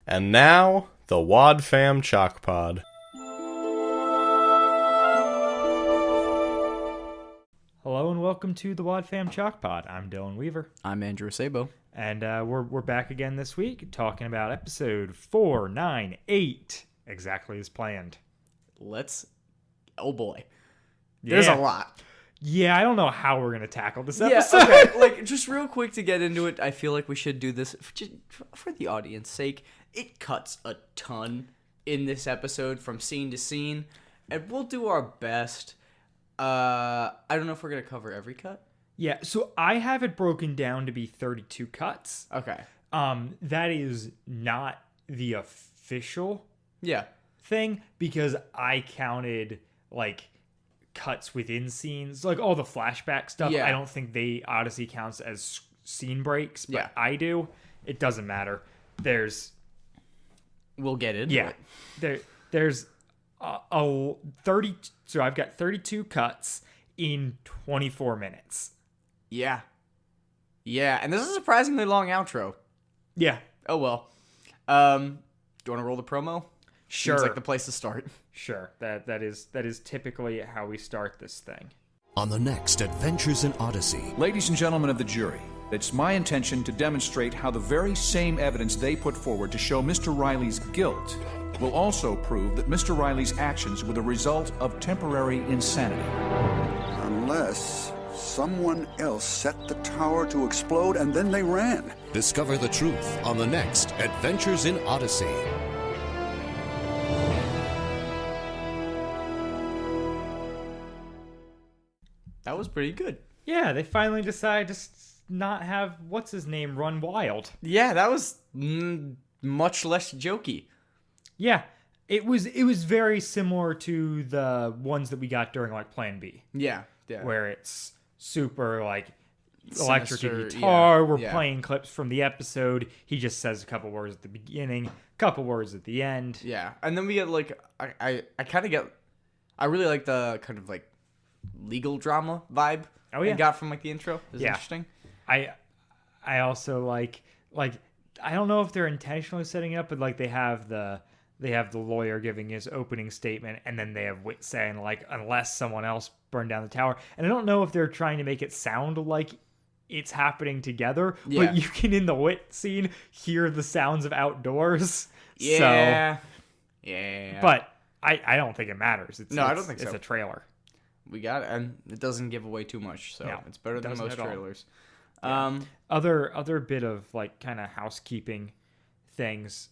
And now, the Wad Fam Chalk Pod. Hello and welcome to the Wad Fam Chalk Pod. I'm Dylan Weaver. I'm Andrew Sabo. And we're back again this week talking about episode 498, exactly as planned. Oh boy. There's a lot. Yeah, I don't know how we're going to tackle this episode. Yeah, okay. Just real quick to get into it, I feel like we should do this just for the audience's sake. It cuts a ton in this episode from scene to scene, and we'll do our best. I don't know if we're going to cover every cut. Yeah, so I have it broken down to be 32 cuts. Okay. That is not the official thing, because I counted, cuts within scenes, all the flashback stuff. Yeah. I don't think Odyssey counts as scene breaks, but I do. It doesn't matter. We'll get into it. There's a 30. So I've got 32 cuts in 24 minutes. Yeah, and this is a surprisingly long outro. Yeah. Oh well. Do you want to roll the promo? Sure. Seems like the place to start. Sure. That is typically how we start this thing. On the next Adventures in Odyssey. Ladies and gentlemen of the jury, it's my intention to demonstrate how the very same evidence they put forward to show Mr. Riley's guilt will also prove that Mr. Riley's actions were the result of temporary insanity. Unless someone else set the tower to explode and then they ran. Discover the truth on the next Adventures in Odyssey. That was pretty good. Yeah, they finally decided to not have what's his name run wild. Yeah, that was much less jokey. Yeah, it was very similar to the ones that we got during Plan B. Yeah. Where it's super electric Sinister, guitar. We're yeah. playing clips from the episode. He just says a couple words at the beginning, a couple words at the end. Yeah, and then we get I really like the kind of legal drama vibe. Oh yeah, I got from the intro. It was interesting. I also like I don't know if they're intentionally setting it up, but they have the lawyer giving his opening statement, and then they have Wit saying unless someone else burned down the tower. And I don't know if they're trying to make it sound like it's happening together, but you can in the Wit scene hear the sounds of outdoors. Yeah. So, yeah. But I don't think it matters. I don't think so. It's a trailer. We got it, and it doesn't give away too much, so it's better than most trailers. Yeah. Other bit of kind of housekeeping things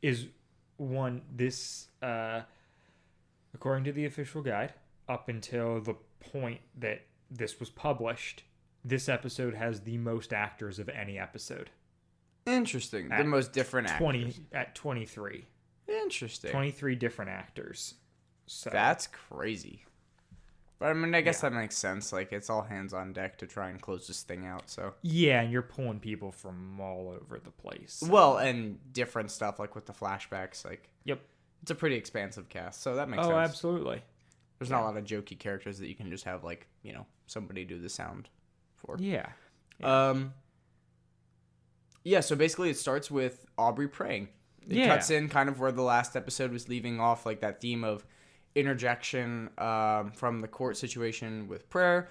is one, this according to the official guide, up until the point that this was published, this episode has the most actors of any episode. Interesting. The most different actors. At 23. Interesting. 23 different actors. So that's crazy. But I guess that makes sense. It's all hands on deck to try and close this thing out. So yeah, and you're pulling people from all over the place. So. Well, and different stuff with the flashbacks. Yep, it's a pretty expansive cast, so that makes sense. Oh, absolutely. There's not a lot of jokey characters that you can just have somebody do the sound for. Yeah. Yeah. So basically, it starts with Aubrey praying. It cuts in kind of where the last episode was leaving off, that theme of interjection from the court situation with prayer,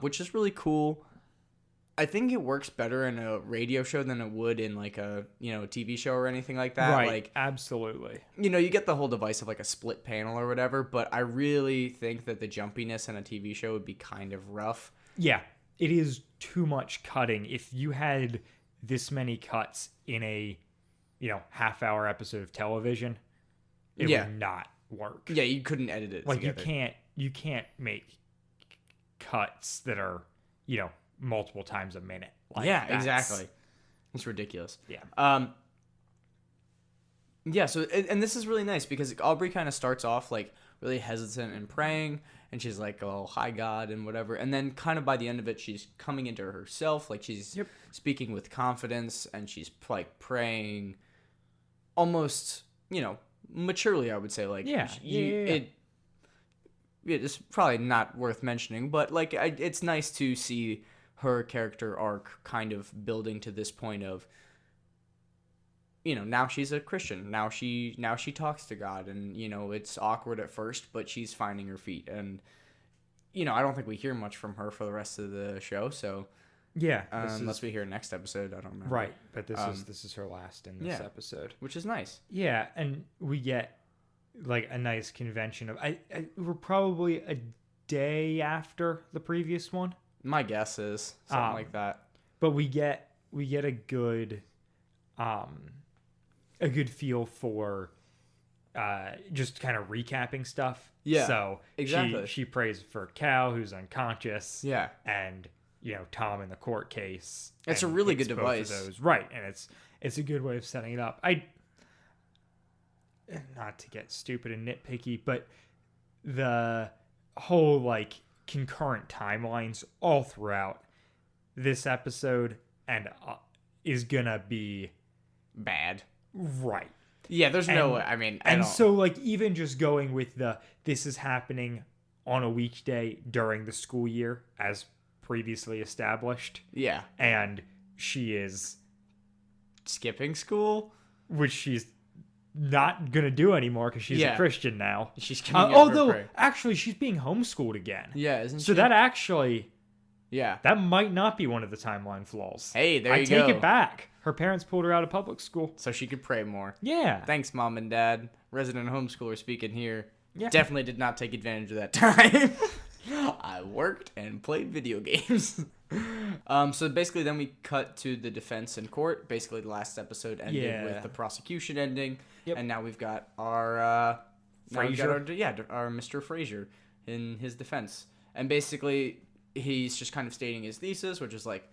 which is really cool. I think it works better in a radio show than it would in a TV show or anything like that. Right, absolutely. You get the whole device of a split panel or whatever, but I really think that the jumpiness in a TV show would be kind of rough. Yeah, it is too much cutting. If you had this many cuts in a half-hour episode of television, it would not work. Yeah, you couldn't edit it together. You can't make cuts that are multiple times a minute. Exactly. It's ridiculous. Yeah. Yeah. So and this is really nice because Aubrey kind of starts off really hesitant and praying, and she's "Oh, hi God" and whatever, and then kind of by the end of it, she's coming into herself. She's speaking with confidence, and she's praying almost maturely, I would say. It's probably not worth mentioning, but it's nice to see her character arc kind of building to this point of now she's a Christian. Now she talks to God, and it's awkward at first, but she's finding her feet. And I don't think we hear much from her for the rest of the show. So yeah, unless we hear next episode, I don't remember. Right, but this is her last in this episode, which is nice. Yeah, and we get like a nice convention of we're probably a day after the previous one. My guess is something like that. But we get a good feel for just kind of recapping stuff. Yeah. So exactly. She prays for Cal, who's unconscious. Yeah. And Tom in the court case. It's a really good device. Those. Right, and it's a good way of setting it up. Not to get stupid and nitpicky, but the whole like concurrent timelines all throughout this episode and is gonna be bad. Right. Yeah, there's no way. I mean, so like even just going with this is happening on a weekday during the school year as previously established. Yeah. And she is skipping school, which she's not gonna do anymore because she's a Christian now. She's coming although actually she's being homeschooled again. Yeah, isn't so she? That actually, that might not be one of the timeline flaws. Hey, there you go. I take it back. Her parents pulled her out of public school so she could pray more. Yeah. Thanks, Mom and Dad. Resident homeschooler speaking here. Yeah. Definitely did not take advantage of that time. I worked and played video games. So basically then we cut to the defense in court. Basically the last episode ended with the prosecution ending. Yep. And now we've got our Frazier. Our Mr. Frazier in his defense. And basically he's just kind of stating his thesis, which is like,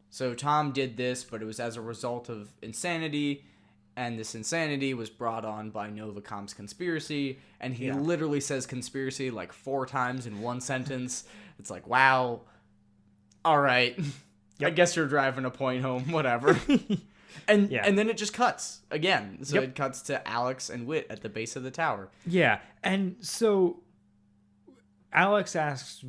so Tom did this, but it was as a result of insanity. And this insanity was brought on by Novacom's conspiracy. And he literally says conspiracy like 4 times in one sentence. It's like, wow. All right. Yep. I guess you're driving a point home. Whatever. And then it just cuts again. So it cuts to Alex and Whit at the base of the tower. Yeah. And so Alex asks,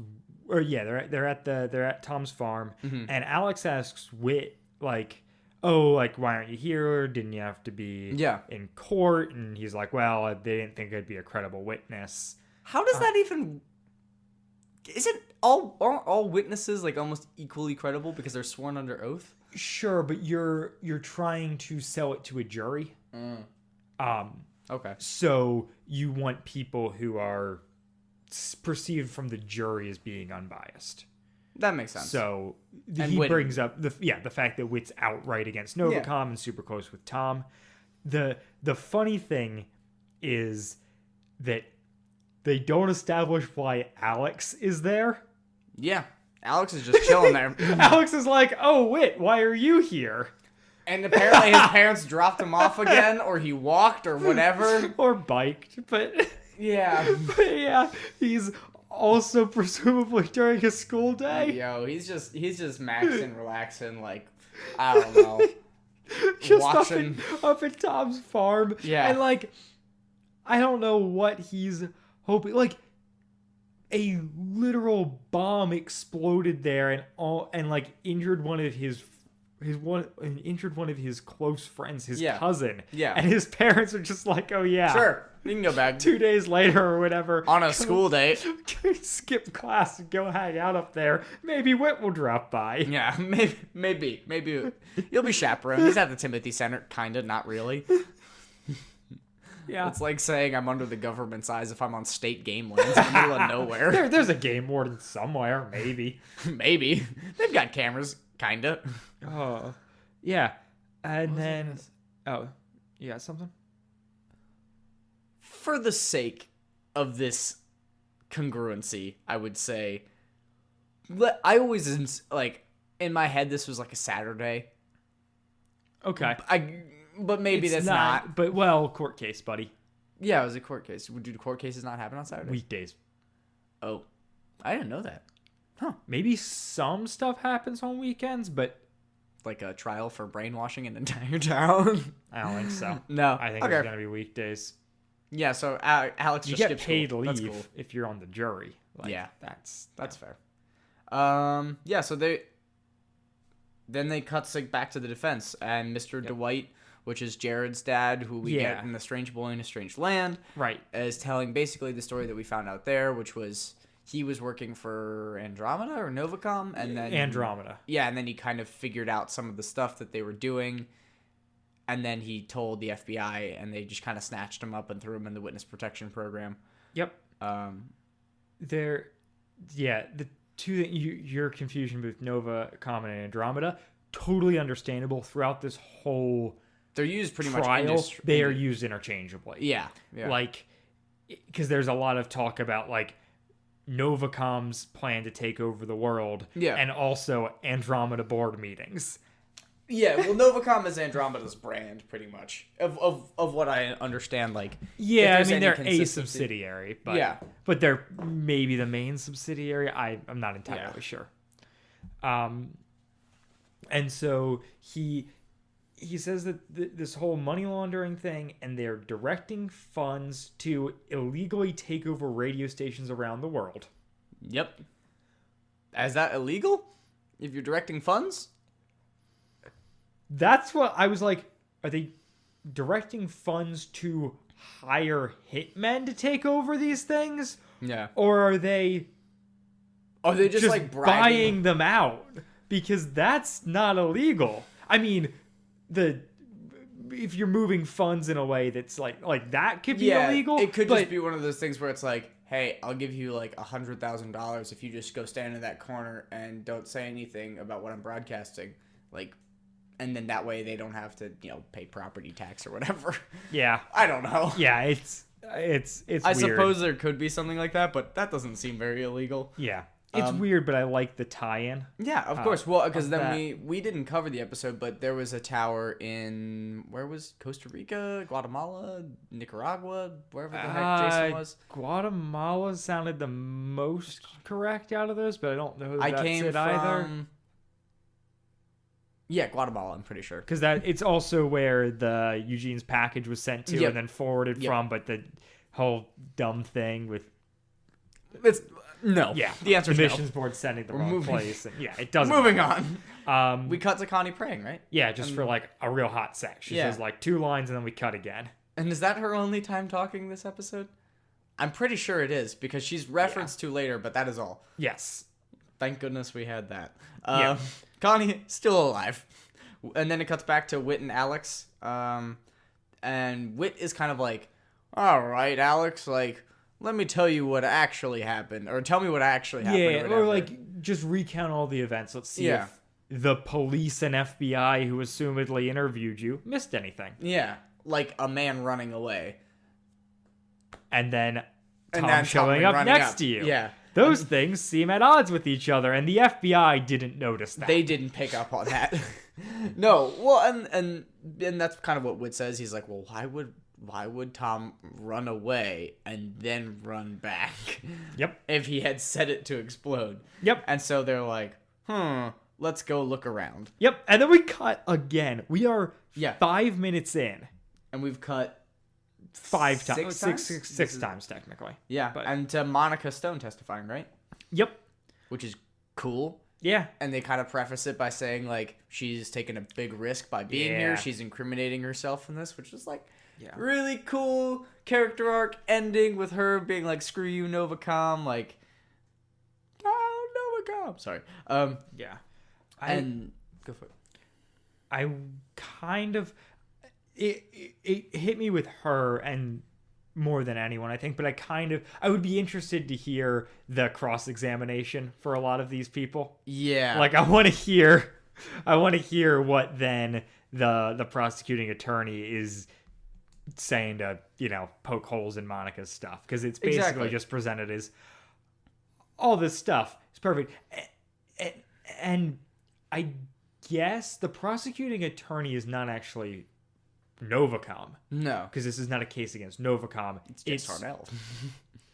or they're at Tom's farm. Mm-hmm. And Alex asks Whit, like, oh, like, why aren't you here? Didn't you have to be in court? And he's like, well, they didn't think I'd be a credible witness. How does that even... Isn't all witnesses, like, almost equally credible because they're sworn under oath? Sure, but you're trying to sell it to a jury. Okay. So you want people who are perceived from the jury as being unbiased. That makes sense. So he brings up the fact that Whit's outright against Novacom and super close with Tom. The funny thing is that they don't establish why Alex is there. Yeah, Alex is just chilling there. Alex is like, oh, Whit, why are you here? And apparently his parents dropped him off again, or he walked, or whatever. Or biked, but... Yeah. But yeah, he's... also presumably during a school day. Yo, he's just maxing, relaxing, like, I don't know. Just watching up at Tom's farm. Yeah. And like, I don't know what he's hoping. Like, a literal bomb exploded there and like injured one of his close friends, his cousin. Yeah. And his parents are just like, oh yeah. Sure. You can go back 2 days later or whatever. On a school date. Skip class and go hang out up there. Maybe Whit will drop by. Yeah, maybe. You'll be chaperoned. He's at the Timothy Center. Kinda, not really. Yeah. It's like saying I'm under the government's eyes if I'm on state game lands in the middle of nowhere. There's a game warden somewhere, maybe. Maybe. They've got cameras, kinda. Oh. Yeah. And then... Oh, you got something? For the sake of this congruency, I would say... I always, like, in my head, this was like a Saturday. Okay. But maybe that's not. But, well, court case, buddy. Yeah, it was a court case. Do court cases not happen on Saturdays? Weekdays. Oh. I didn't know that. Huh. Maybe some stuff happens on weekends, but... Like a trial for brainwashing an entire town? I don't think so. No. I think it's going to be weekdays. Yeah, so Alex you just get paid school. leave if you're on the jury. Like, yeah. That's fair. Yeah, so they cut back to the defense, and Mr. Dwight which is Jared's dad, who we Yeah. get in The Strange Boy in a Strange Land, Right. is telling basically the story that we found out there, which was he was working for Andromeda or Novacom, and then Andromeda. Yeah, and then he kind of figured out some of the stuff that they were doing, and then he told the FBI, and they just kind of snatched him up and threw him in the witness protection program. Yep. The two that your confusion with Novacom and Andromeda, totally understandable throughout this whole They're used pretty trial. much. They are used interchangeably. Yeah. Like, because there's a lot of talk about like Novacom's plan to take over the world, and also Andromeda board meetings. Yeah, well, Novacom is Andromeda's brand, pretty much, of what I understand. Like, Yeah, I if there's mean any they're a consistency. subsidiary, but Yeah. but they're maybe the main subsidiary. I'm not entirely sure. And so he says that this whole money laundering thing, and they're directing funds to illegally take over radio stations around the world. Yep. Is that illegal? If you're directing funds? That's what I was like. Are they directing funds to hire hitmen to take over these things? Yeah. Or are they just like bribing? buying them out? Because that's not illegal. I mean, if you're moving funds in a way that's like that could be illegal. It could just be one of those things where it's like, hey, I'll give you like $100,000 if you just go stand in that corner and don't say anything about what I'm broadcasting. Like, and then that way they don't have to, pay property tax or whatever. Yeah. I don't know. Yeah, it's I weird. suppose there could be something like that, but that doesn't seem very illegal. Yeah. It's weird, but I like the tie-in. Yeah, of course. Well, because then that. we didn't cover the episode, but there was a tower in, where was Costa Rica, Guatemala, Nicaragua, wherever the heck Jason was. Guatemala sounded the most correct out of those, but I don't know who I that's came it from either. Yeah, Guatemala, I'm pretty sure. Because it's also where the Eugene's package was sent to Yep. and then forwarded Yep. from, but the whole dumb thing with It's no. yeah, The answer is the no. missions board sending the We're wrong moving. place. And, yeah, it doesn't. Moving on. On. We cut to Connie praying, right? Yeah, just for like a real hot sec. She Yeah. says like 2 lines and then we cut again. And is that her only time talking this episode? I'm pretty sure it is, because she's referenced to later, but that is all. Yes. Thank goodness we had that. Yeah. Connie, still alive. And then it cuts back to Whit and Alex. And Whit is kind of like, all right, Alex, like, let me tell you what actually happened. Or tell me what actually happened. Yeah, or or whatever. like just recount all the events. Let's see Yeah. if the police and FBI who assumedly interviewed you missed anything. Yeah, like a man running away. And then Tom then Tom showing up running next up. to you. Yeah. Those things seem at odds with each other, and the FBI didn't notice that. They didn't pick up on that. No, well, and that's kind of what Whit says. He's like, well, why would Tom run away and then run back? Yep. If he had set it to explode. Yep. And so they're like, let's go look around. Yep. And then we cut again. We are Yeah. 5 minutes in. And we've cut 5 times. Six Six times? times, technically. Yeah, But- and to Monica Stone testifying, right? Yep. Which is cool. Yeah. And they kind of preface it by saying, like, she's taking a big risk by being here. Yeah. She's incriminating herself in this, which is, like, Yeah. really cool character arc ending with her being like, screw you, Novacom. Like, oh, Novacom. Sorry. Yeah. And go for it. I kind of it hit me with her and more than anyone, I think, but I would be interested to hear the cross-examination for a lot of these people. Yeah. Like I want to hear what then the prosecuting attorney is saying to, poke holes in Monica's stuff, because it's basically Exactly. just presented as all this stuff is perfect. And I guess the prosecuting attorney is not actually Novacom, No. because this is not a case against Novacom. It's just Harnell.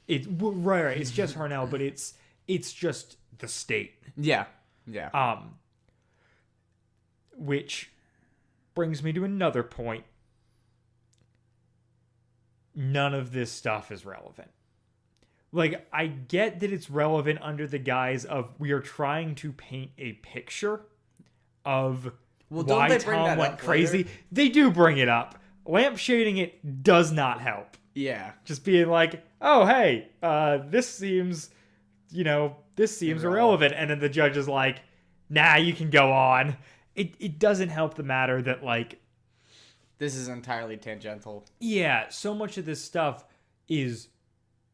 It's right. It's just Harnell, but it's just the state. Yeah. Yeah. Which brings me to another point. None of this stuff is relevant. Like, I get that it's relevant under the guise of we are trying to paint a picture of why Tom went crazy. They do bring it up. Lampshading it does not help. Yeah. Just being like, oh, hey, this seems irrelevant. And then the judge is like, nah, you can go on. It doesn't help the matter that, like... This is entirely tangential. Yeah, so much of this stuff is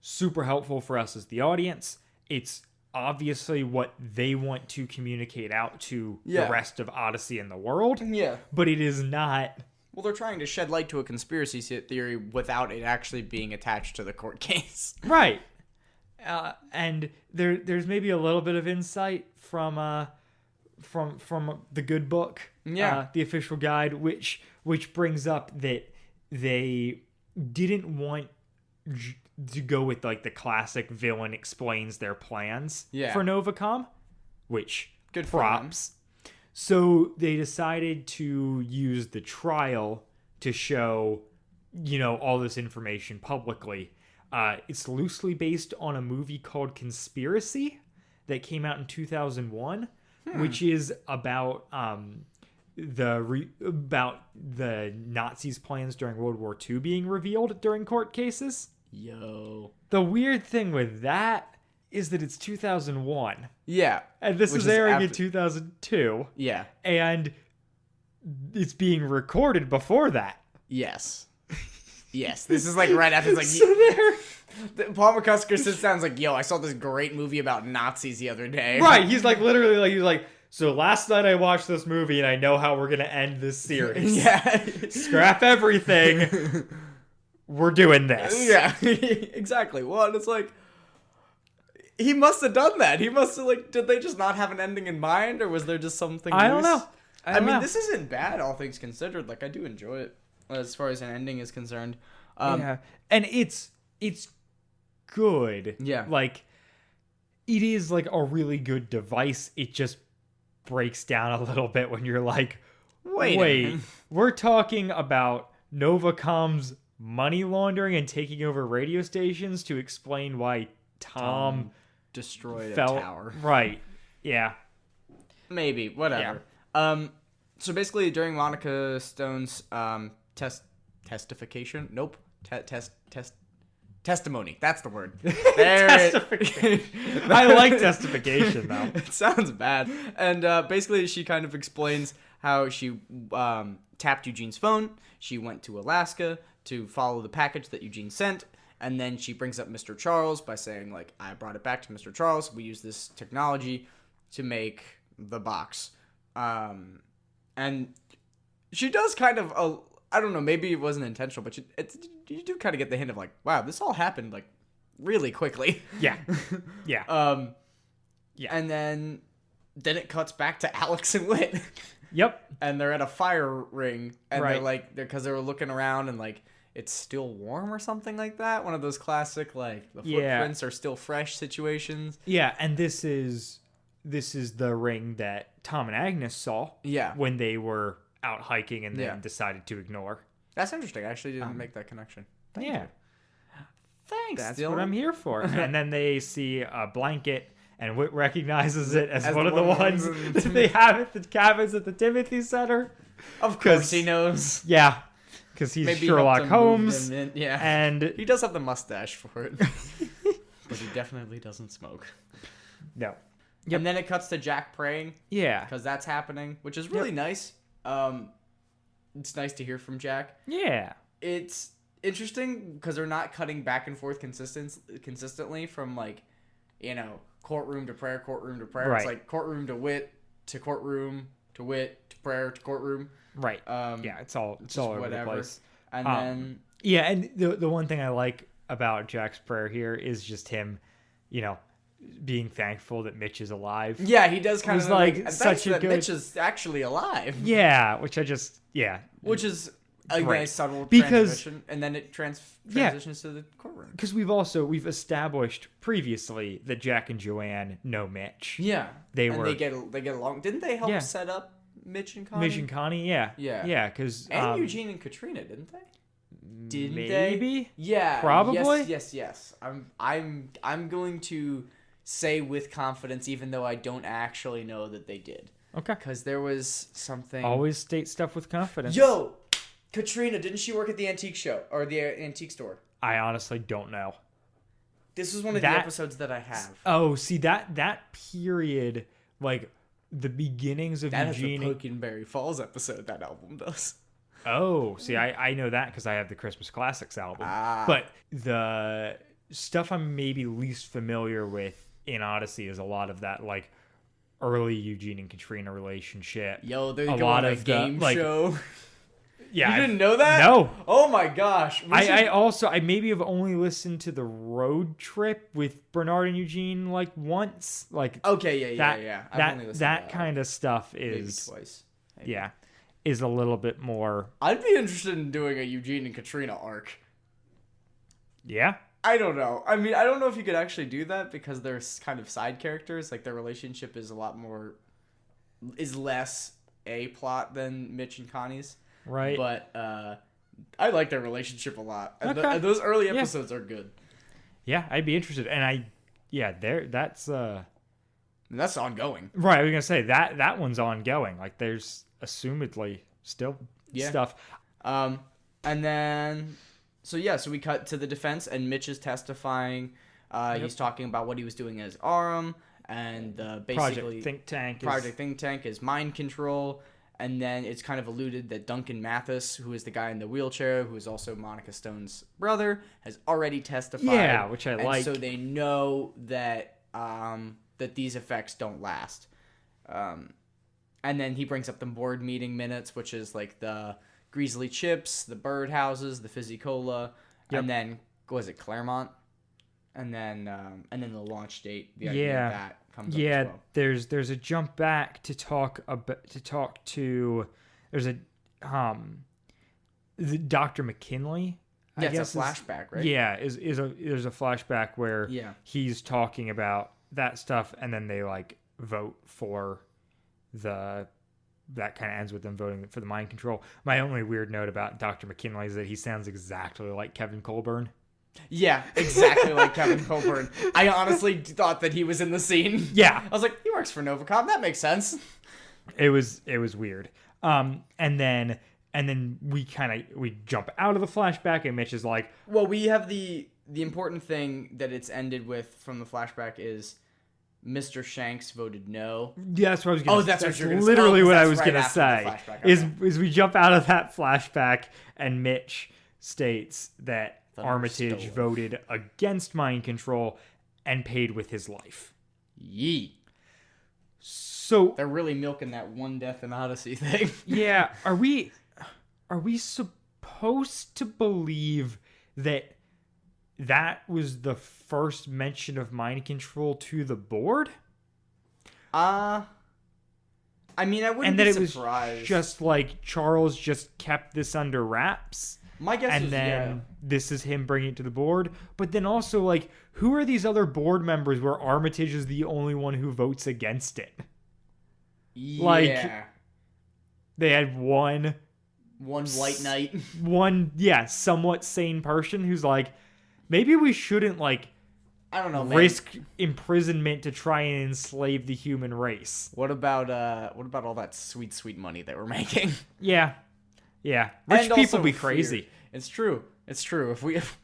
super helpful for us as the audience. It's obviously what they want to communicate out to the rest of Odyssey and the world. Yeah. But it is not... Well, they're trying to shed light to a conspiracy theory without it actually being attached to the court case. Right. And there's maybe a little bit of insight from the good book, the official guide, which brings up that they didn't want to go with like the classic villain explains their plans for Novacom, which good props. So they decided to use the trial to show, all this information publicly. It's loosely based on a movie called Conspiracy that came out in 2001, which is about the Nazis' plans during World War II being revealed during court cases. Yo. The weird thing with that is that it's 2001. Yeah. And this is airing in 2002. Yeah. And it's being recorded before that. Yes. Yes. This is like right after. It's like so Paul McCusker sits down and is like, yo, I saw this great movie about Nazis the other day. Right. He's like literally like, he's like, so last night I watched this movie and I know how we're going to end this series. Yeah. Scrap everything. We're doing this. Yeah. Exactly. Well, and it's like, he must have done that. He must have, like, did they just not have an ending in mind, or was there just something I don't know. I mean, this isn't bad, all things considered. Like, I do enjoy it as far as an ending is concerned. Yeah. And it's good. Yeah. Like, it is, like, a really good device. It just breaks down a little bit when you're like, wait, we're talking about Novacom's money laundering and taking over radio stations to explain why Tom destroyed a felt tower. Right. Yeah. Maybe. Whatever. Yeah. So basically, during Monica Stone's testification. Nope. Testimony. That's the word. Testification. I like testification though. It sounds bad. And basically, she kind of explains how she tapped Eugene's phone. She went to Alaska to follow the package that Eugene sent. And then she brings up Mr. Charles by saying, like, I brought it back to Mr. Charles. We use this technology to make the box. And she does kind of, I don't know, maybe it wasn't intentional, but you do kind of get the hint of, like, wow, this all happened, like, really quickly. Yeah. Yeah. Yeah. And then it cuts back to Alex and Whit. Yep. And they're at a fire ring. And right. they're, like, because they were looking around and, like, it's still warm or something like that. One of those classic, like, the footprints are still fresh situations. Yeah, and this is the ring that Tom and Agnes saw when they were out hiking and then decided to ignore. That's interesting. I actually didn't make that connection. Thank you. Thanks. That's Dylan. what I'm here for. And then they see a blanket, and Whit recognizes it as one of the ones that they have at the cabins at the Timothy Center. Of course he knows. Yeah. Because he's Sherlock Holmes. Yeah. And he does have the mustache for it. But he definitely doesn't smoke. No. Yep. And then it cuts to Jack praying. Yeah. Because that's happening, which is really nice. It's nice to hear from Jack. Yeah. It's interesting because they're not cutting back and forth consistently from, like, courtroom to prayer, courtroom to prayer. Right. It's like courtroom to Whit to courtroom to Whit to prayer to courtroom. Right. Yeah, it's all over the place. And then and the one thing I like about Jack's prayer here is just him, being thankful that Mitch is alive. Yeah, he does kind of like such a good. Mitch is actually alive. Yeah, which is a nice subtle transition, and then it transitions to the courtroom. Because we've established previously that Jack and Joanne know Mitch. Yeah, they get along. Didn't they help set up Mitch and Connie? Yeah. Because Eugene and Katrina, didn't they? Didn't maybe? They? Yeah, probably. Yes. I'm going to say with confidence, even though I don't actually know that they did. Okay. Because there was something. Always state stuff with confidence. Yo, Katrina, didn't she work at the antique show or the antique store? I honestly don't know. This is one of the episodes that I have. Oh, see that period, like the beginnings of That Eugene. has the Pokenberry Falls episode. That album does. Oh, see, I know that because I have the Christmas Classics album. But the stuff I'm maybe least familiar with in Odyssey is a lot of that, like, early Eugene and Katrina relationship. Yo, they're a going lot on a of game show. Yeah, you didn't know that? No. Oh my gosh. I maybe have only listened to the road trip with Bernard and Eugene like once. Like okay, yeah. I've only listened to that kind of stuff is maybe twice. Maybe. Yeah, is a little bit more. I'd be interested in doing a Eugene and Katrina arc. Yeah. I don't know. I mean, I don't know if you could actually do that because they're kind of side characters. Like, their relationship is less a plot than Mitch and Connie's. Right. But I like their relationship a lot. Okay. Those early episodes are good. Yeah, I'd be interested. And that's that's ongoing. Right, I was gonna say that one's ongoing. Like, there's assumedly still stuff. And then so we cut to the defense, and Mitch is testifying. He's talking about what he was doing as Arum, and basically Project Think Tank is mind control. And then it's kind of alluded that Duncan Mathis, who is the guy in the wheelchair, who is also Monica Stone's brother, has already testified. Yeah, which I like. So they know that that these effects don't last. And then he brings up the board meeting minutes, which is like the Greasley chips, the bird houses, the fizzy cola, and then was it Claremont? And then the launch date. The idea of that comes up as well. there's a jump back to talk to there's a the Dr. McKinley. I guess it's a flashback, right? Yeah, there's a flashback where he's talking about that stuff, and then they like vote for that kind of ends with them voting for the mind control. My only weird note about Dr. McKinley is that he sounds exactly like Kevin Colburn. Yeah, exactly like Kevin Colburn. I honestly thought that he was in the scene. Yeah. I was like, he works for Novacom. That makes sense. It was weird. And then we jump out of the flashback, and Mitch is like, well, we have the important thing that it's ended with from the flashback is Mr. Shanks voted no. Yeah, that's what I was going to say. That's what you're going to say. Literally what I was right going to say. Is we jump out of that flashback, and Mitch states that Armitage voted against mind control and paid with his life. Yee. So they're really milking that one death in Odyssey thing. Yeah, are we supposed to believe that was the first mention of mind control to the board? I mean, I wouldn't be surprised. It was just like Charles just kept this under wraps. My guess is, this is him bringing it to the board. But then also, like, who are these other board members where Armitage is the only one who votes against it? Yeah. Like, they had one white knight. One, somewhat sane person who's like, maybe we shouldn't, like, I don't know, risk imprisonment to try and enslave the human race. What about all that sweet money that we're making? Yeah. Rich people be crazy. It's true. If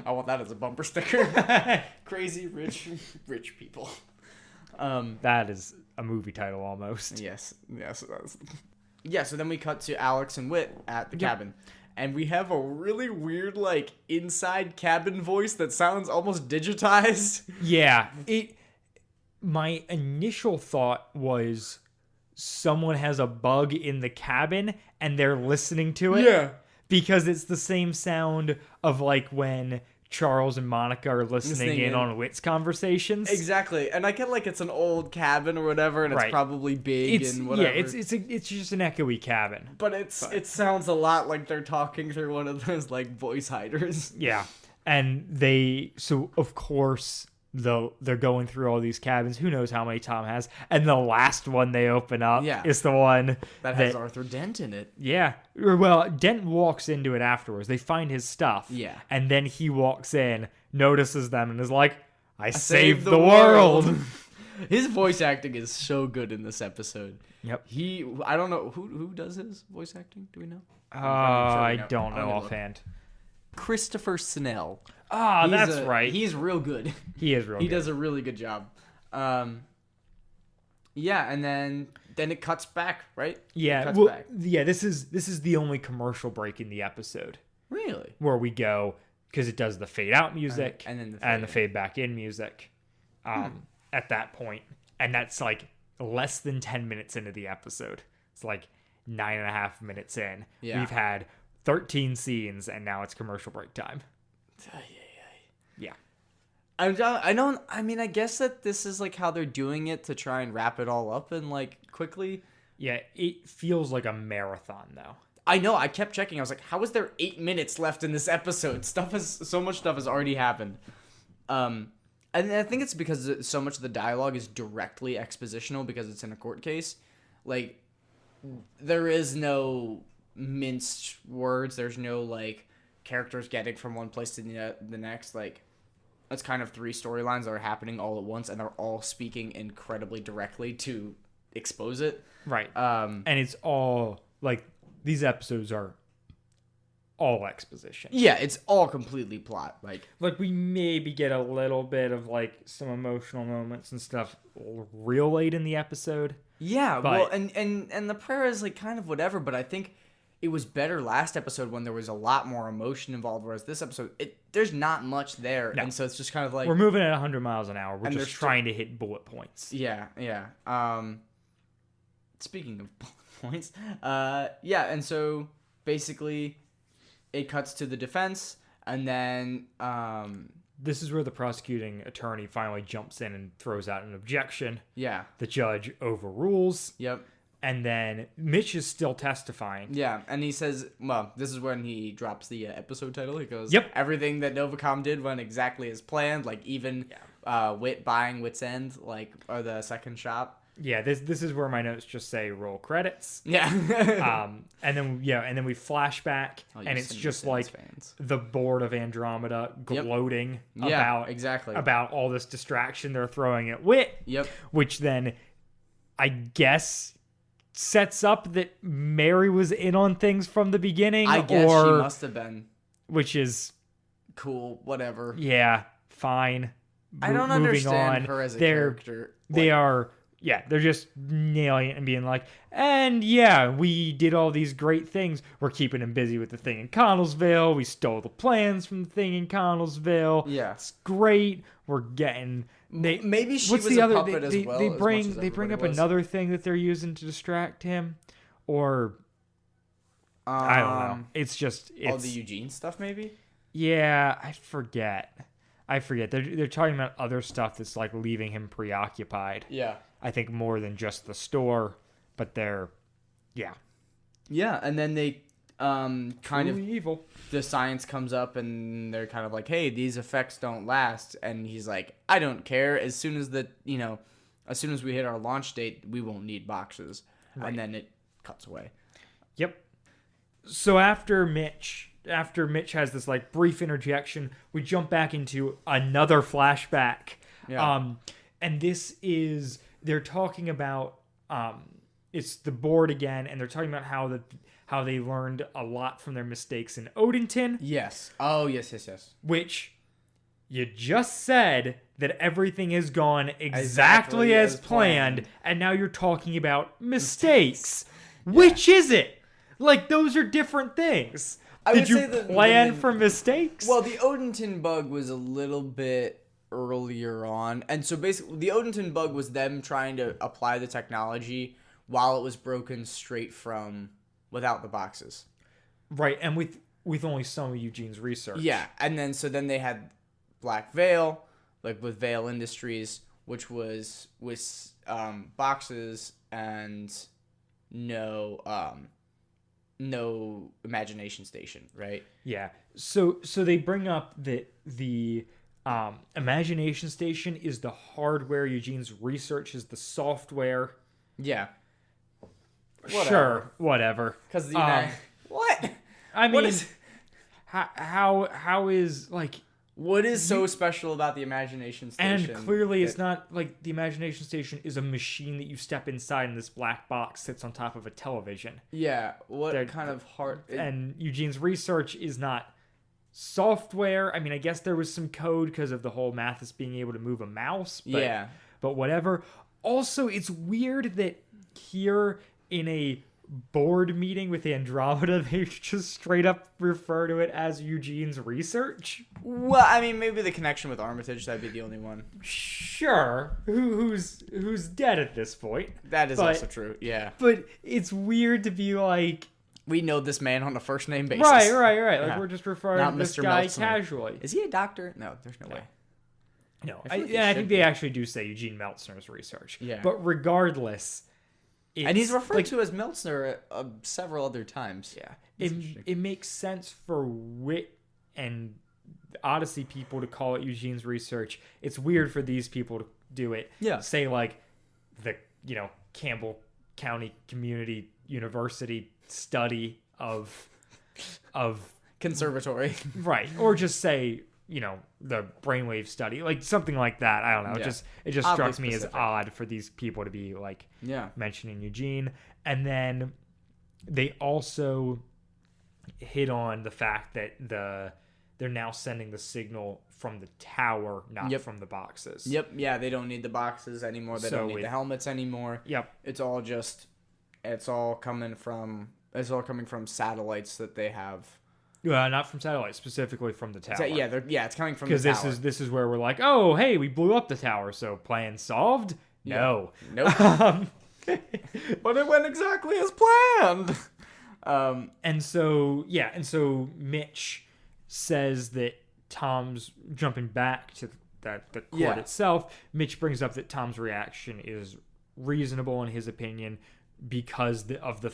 I want that as a bumper sticker. Crazy rich people. That is a movie title almost. Yes. Yeah, so then we cut to Alex and Whit at the cabin. And we have a really weird, like, inside cabin voice that sounds almost digitized. Yeah. My initial thought was someone has a bug in the cabin and they're listening to it. Yeah. Because it's the same sound of, like, when Charles and Monica are listening in on Whit's conversations. Exactly. And I get like it's an old cabin or whatever, and it's probably big and whatever. Yeah, it's just an echoey cabin. But it sounds a lot like they're talking through one of those like voice hiders. Yeah. And so of course they're going through all these cabins. Who knows how many Tom has? And the last one they open up is the one that has Arthur Dent in it. Yeah. Well, Dent walks into it afterwards. They find his stuff. Yeah. And then he walks in, notices them, and is like, I saved the world. His voice acting is so good in this episode. Yep. I don't know who does his voice acting. Do we know? I don't know Let me look. offhand. Christopher Snell. Ah, that's right. He's real good. He is real He good. does a really good job. Yeah, and then it cuts back, right? Yeah, It cuts well, back. yeah. This is the only commercial break in the episode Really? where we go because it does the fade out music And then the and the fade fade back in music. At that point, and that's like less than 10 minutes into the episode. It's like 9.5 minutes in. Yeah. We've had 13 scenes, and now it's commercial break time. Yeah. I guess that this is like how they're doing it to try and wrap it all up and like quickly. Yeah, it feels like a marathon though. I know. I kept checking. I was like, how is there 8 minutes left in this episode? So much stuff has already happened. And I think it's because so much of the dialogue is directly expositional because it's in a court case. Like, there is no minced words. There's no like characters getting from one place to the next. Like, it's kind of 3 storylines that are happening all at once, and they're all speaking incredibly directly to expose it. Right. And it's all like these episodes are all exposition. Yeah, it's all completely plot. Like we maybe get a little bit of like some emotional moments and stuff real late in the episode. yeah, But- well, and the prayer is like kind of whatever, but I think it was better last episode when there was a lot more emotion involved, whereas this episode, there's not much there, No. and so it's just kind of like We're moving at 100 miles an hour. We're And just there's trying to hit bullet points. yeah. Speaking of bullet points, yeah, and so basically, it cuts to the defense, and then This is where the prosecuting attorney finally jumps in and throws out an objection. yeah, The judge overrules, yep. and then Mitch is still testifying. Yeah, and he says, well, this is when he drops the episode title. He goes, Yep. everything that Novacom did went exactly as planned, like even Wit buying Wit's End, like, or the second shop. Yeah, this is where my notes just say roll credits. Yeah. And then we flash back, Oh, you and it's Sinister just Sins like fans. the board of Andromeda gloating Yeah, exactly. about all this distraction they're throwing at Wit. Yep. Which then, I guess, sets up that Mary was in on things from the beginning. I guess or, she must have been which is, cool, whatever. yeah, fine. I don't Moving understand on. her as a They're- character. They are, yeah, they're just nailing it and being like, and yeah, we did all these great things. We're keeping him busy with the thing in Connellsville. We stole the plans from the thing in Connellsville. Yeah. It's great. We're getting. Maybe she what's was the a other? puppet They, as they, well. they as much bring as they bring up everybody was. another thing that they're using to distract him, or I don't know. It's just All it's the Eugene stuff, maybe? yeah. I forget. They're talking about other stuff that's like leaving him preoccupied. Yeah. I think more than just the store, but they're, yeah, Yeah, and then they kind of truly evil. the science comes up and they're kind of like, hey, these effects don't last, and he's like, I don't care, as soon as we hit our launch date, we won't need boxes. Right. And then it cuts away. Yep. So after Mitch has this like brief interjection, we jump back into another flashback. Yeah. And this is they're talking about it's the board again, and they're talking about how they learned a lot from their mistakes in Odenton. Yes. Oh, yes. Which you just said that everything has gone exactly as planned, and now you're talking about mistakes. Which is it? Like, those are different things. I Did would you say that plan for mistakes? Well, the Odenton bug was a little bit earlier on. And so basically, the Odenton bug was them trying to apply the technology while it was broken straight from without the boxes. Right, and with only some of Eugene's research. Yeah, and then they had Black Veil, like with Veil Industries, which was with boxes and no imagination station, right? Yeah. So they bring up that the imagination station is the hardware. Eugene's research is the software. Yeah. Sure, whatever. Because the Um, what? I mean, What is- how is like What is so special about the Imagination Station? And clearly it's not like the Imagination Station is a machine that you step inside and this black box sits on top of a television. Yeah, what kind of heart... And Eugene's research is not software. I mean, I guess there was some code because of the whole Mathis being able to move a mouse. But, but whatever. Also, it's weird that here in a board meeting with Andromeda, they just straight up refer to it as Eugene's research. Well, I mean, maybe the connection with Armitage, that'd be the only one. Sure. Who's dead at this point. That is also true, yeah. But it's weird to be like... We know this man on a first-name basis. Right. Like, we're just referring to this guy casually. Is he a doctor? No, there's no way. No, I think they actually do say Eugene Meltzner's research. Yeah. But regardless... And he's referred to as Meltzner several other times. Yeah. It makes sense for Wit and Odyssey people to call it Eugene's research. It's weird for these people to do it. Yeah. Say like the, Campbell County Community University study of conservatory. Right. Or just say, the brainwave study, like something like that. I don't know. Yeah. It just struck me as odd for these people to be like mentioning Eugene. And then they also hit on the fact that they're now sending the signal from the tower, not from the boxes. Yep. Yeah, they don't need the boxes anymore. They don't need the helmets anymore. Yep. It's all coming from satellites that they have. Not from satellites, specifically from the tower. It's coming from the tower. Because this is where we're like, oh, hey, we blew up the tower, so plan solved? No. Nope. But it went exactly as planned. And so Mitch says that Tom's jumping back to the court itself. Mitch brings up that Tom's reaction is reasonable in his opinion because of the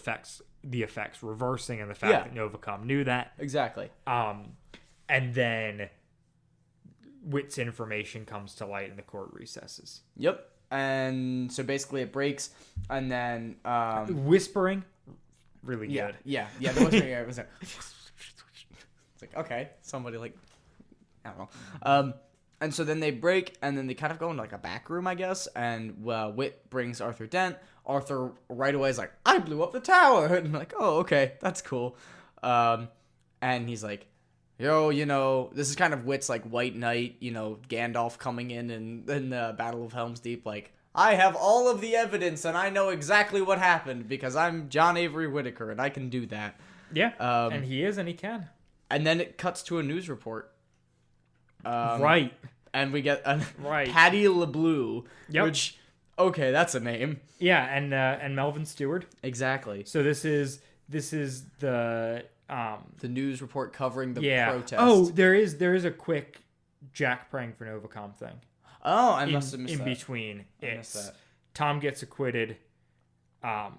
effects reversing and the fact that Novacom knew that. Exactly. And then Wit's information comes to light and the court recesses. Yep. And so basically it breaks and then... whispering, really good. Yeah, the whispering was like... It's like, okay, somebody like... I don't know. And so then they break, and then they kind of go into like a back room, I guess, and Wit brings Arthur Dent. Arthur right away is like, I blew up the tower! And I'm like, oh, okay, that's cool. And he's like, yo, this is kind of Wit's like White Knight, Gandalf coming in the Battle of Helm's Deep, like, I have all of the evidence, and I know exactly what happened, because I'm John Avery Whitaker, and I can do that. Yeah, and he is, and he can. And then it cuts to a news report. Right. And we get Patty LeBlue, which, okay, that's a name. Yeah, and Melvin Stewart. Exactly. So this is the news report covering the protest. Oh, there is a quick Jack praying for Novacom thing. Oh, I must have missed that. In between, it's Tom gets acquitted, and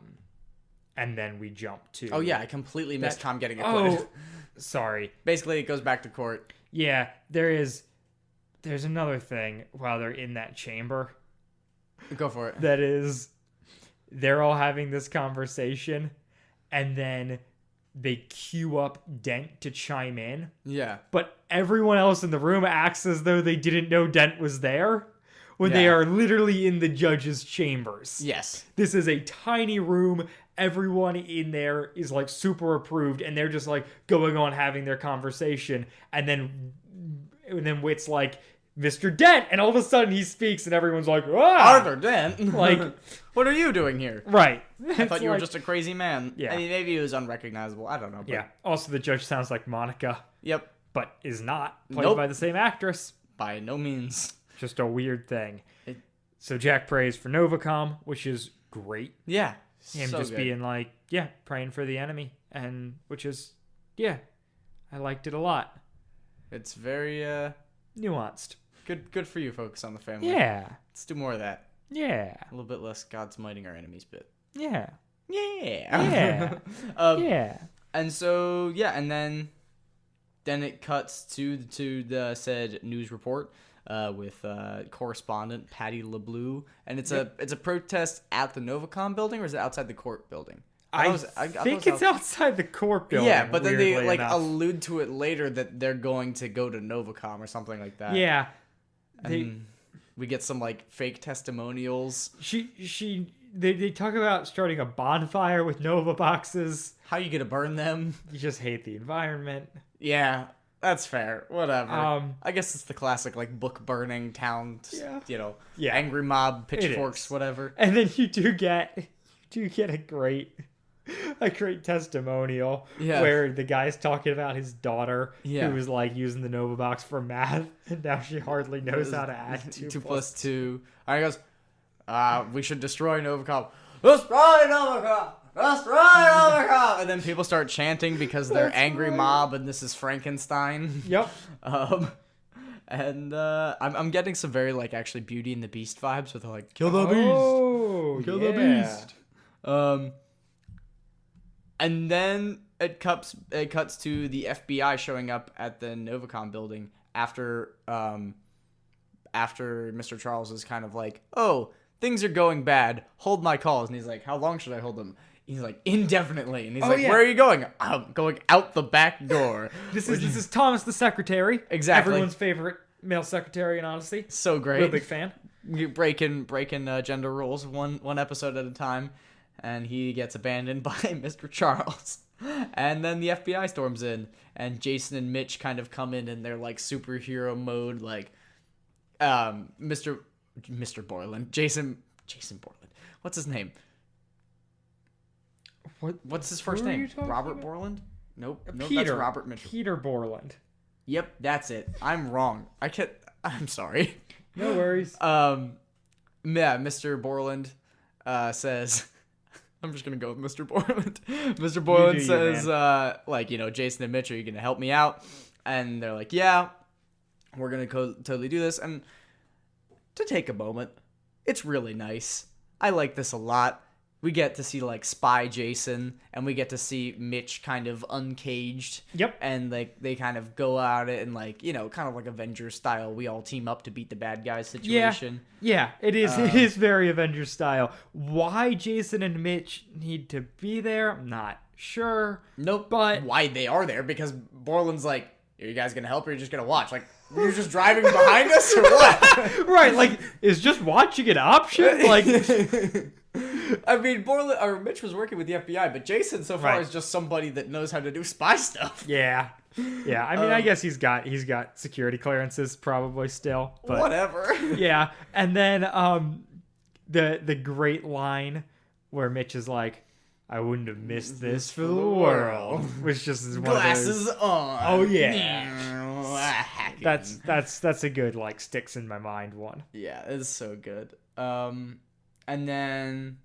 then we jump to... Oh, yeah, I completely missed Tom getting acquitted. Oh, sorry. Basically, it goes back to court. Yeah, there's another thing while they're in that chamber. Go for it. That is, they're all having this conversation, and then they queue up Dent to chime in. Yeah. But everyone else in the room acts as though they didn't know Dent was there when they are literally in the judge's chambers. Yes. This is a tiny room. Everyone in there is like super approved, and they're just like going on having their conversation. And then Wit's like, Mr. Dent, and all of a sudden he speaks, and everyone's like, ah! Arthur Dent? Like, what are you doing here? Right. I thought you were just a crazy man. Yeah. I mean, maybe he was unrecognizable. I don't know. But... Yeah. Also, the judge sounds like Monica. Yep. But is not played by the same actress. By no means. Just a weird thing. So Jack prays for Novacom, which is great. Yeah. Him just being like, praying for the enemy, and which is, I liked it a lot. It's very nuanced. Good for you, focus on the family. Yeah. Let's do more of that. Yeah. A little bit less God smiting our enemies bit. Yeah. Yeah. Yeah. And so and then it cuts to the said news report with correspondent Patty LeBlue, and it's a protest at the Novacom building, or is it outside the court building? I think it's outside the court building. Yeah, but then they weirdly enough. allude to it later that they're going to go to Novacom or something like that. Yeah. And we get some fake testimonials. They talk about starting a bonfire with Nova boxes. How you gonna burn them? You just hate the environment. Yeah, that's fair. Whatever. I guess it's the classic book burning town. Yeah. Angry mob, pitchforks, whatever. And then you do get a great testimonial where the guy's talking about his daughter who was using the Nova box for math, and now she hardly knows how to add 2 plus 2. And he goes, we should destroy Novacom. Destroy Novacom! Destroy Novacom! And then people start chanting because they're angry mob and this is Frankenstein. Yep. And I'm getting some very actually Beauty and the Beast vibes with kill the beast. Oh, kill the beast. And then it cuts to the FBI showing up at the Novacom building after Mr. Charles is kind of oh, things are going bad. Hold my calls. And he's like, how long should I hold them? He's like, indefinitely. And he's where are you going? I'm going out the back door. This is Thomas the secretary. Exactly. Everyone's favorite male secretary in Odyssey. So great. Real big fan. You breaking gender rules one episode at a time. And he gets abandoned by Mr. Charles. And then the FBI storms in. And Jason and Mitch kind of come in and they're superhero mode. Mr. Borland. Jason Borland. What's his name? What's his first name? Robert Borland? Nope. Peter. That's Robert Mitchell. Peter Borland. Yep, that's it. I'm wrong. I'm sorry. No worries. Mr. Borland says... I'm just going to go with Mr. Borland. Mr. Borland says, Jason and Mitch, are you going to help me out? And they're like, yeah, we're going to totally do this. And to take a moment, it's really nice. I like this a lot. We get to see spy Jason, and we get to see Mitch kind of uncaged. Yep. And they kind of go at it and kind of Avengers style. We all team up to beat the bad guys situation. Yeah, it is. It is very Avengers style. Why Jason and Mitch need to be there, I'm not sure. Nope. But why they are there, because Borland's are you guys gonna help or are you just gonna watch? You're just driving behind us or what? Right, is just watching an option? I mean, Mitch was working with the FBI, but Jason so far is just somebody that knows how to do spy stuff. Yeah. Yeah, I mean, I guess he's got security clearances probably still. But whatever. Yeah, and then the great line where Mitch is like, I wouldn't have missed this for the world. Which just is one glasses of those, on. Oh yeah. That's a good sticks in my mind one. Yeah, it's so good. And then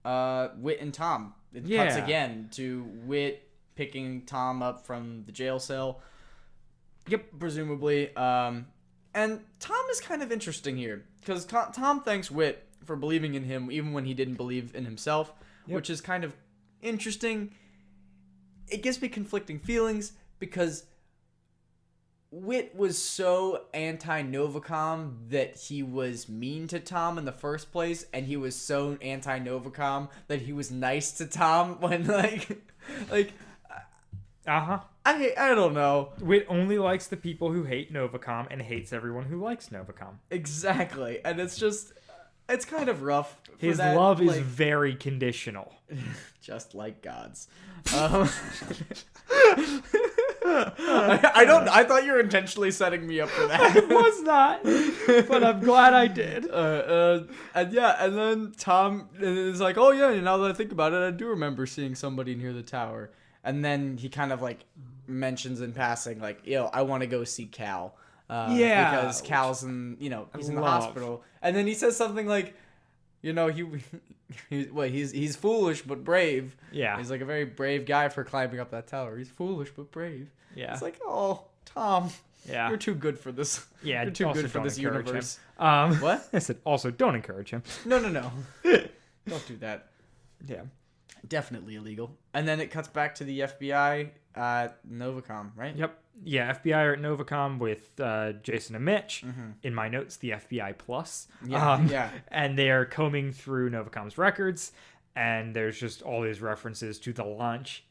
Whit and Tom. It cuts again to Whit picking Tom up from the jail cell. Yep, presumably. And Tom is kind of interesting here because Tom thanks Whit for believing in him even when he didn't believe in himself, which is kind of interesting. It gives me conflicting feelings because Whit was so anti-Novacom that he was mean to Tom in the first place, and he was so anti-Novacom that he was nice to Tom when I don't know. Whit only likes the people who hate Novacom and hates everyone who likes Novacom. Exactly, and it's kind of rough. His love is very conditional. Just like God's. I thought you were intentionally setting me up for that. It was not, but I'm glad I did. And then Tom is like, oh yeah, now that I think about it, I do remember seeing somebody near the tower. And then he kind of mentions in passing, I want to go see Cal. Because Cal's in the hospital. And then he says something he's foolish but brave. Yeah. He's a very brave guy for climbing up that tower. He's foolish but brave. Yeah. It's oh, Tom. Yeah. You're too good for this. Yeah. You're too good for this universe. What? I said also don't encourage him. No. Don't do that. Yeah. Definitely illegal. And then it cuts back to the FBI at Novacom, right? Yep. Yeah, FBI are at Novacom with Jason and Mitch. Mm-hmm. In my notes, the FBI Plus. Yeah. And they are combing through Novacom's records. and there's just all these references to the launch.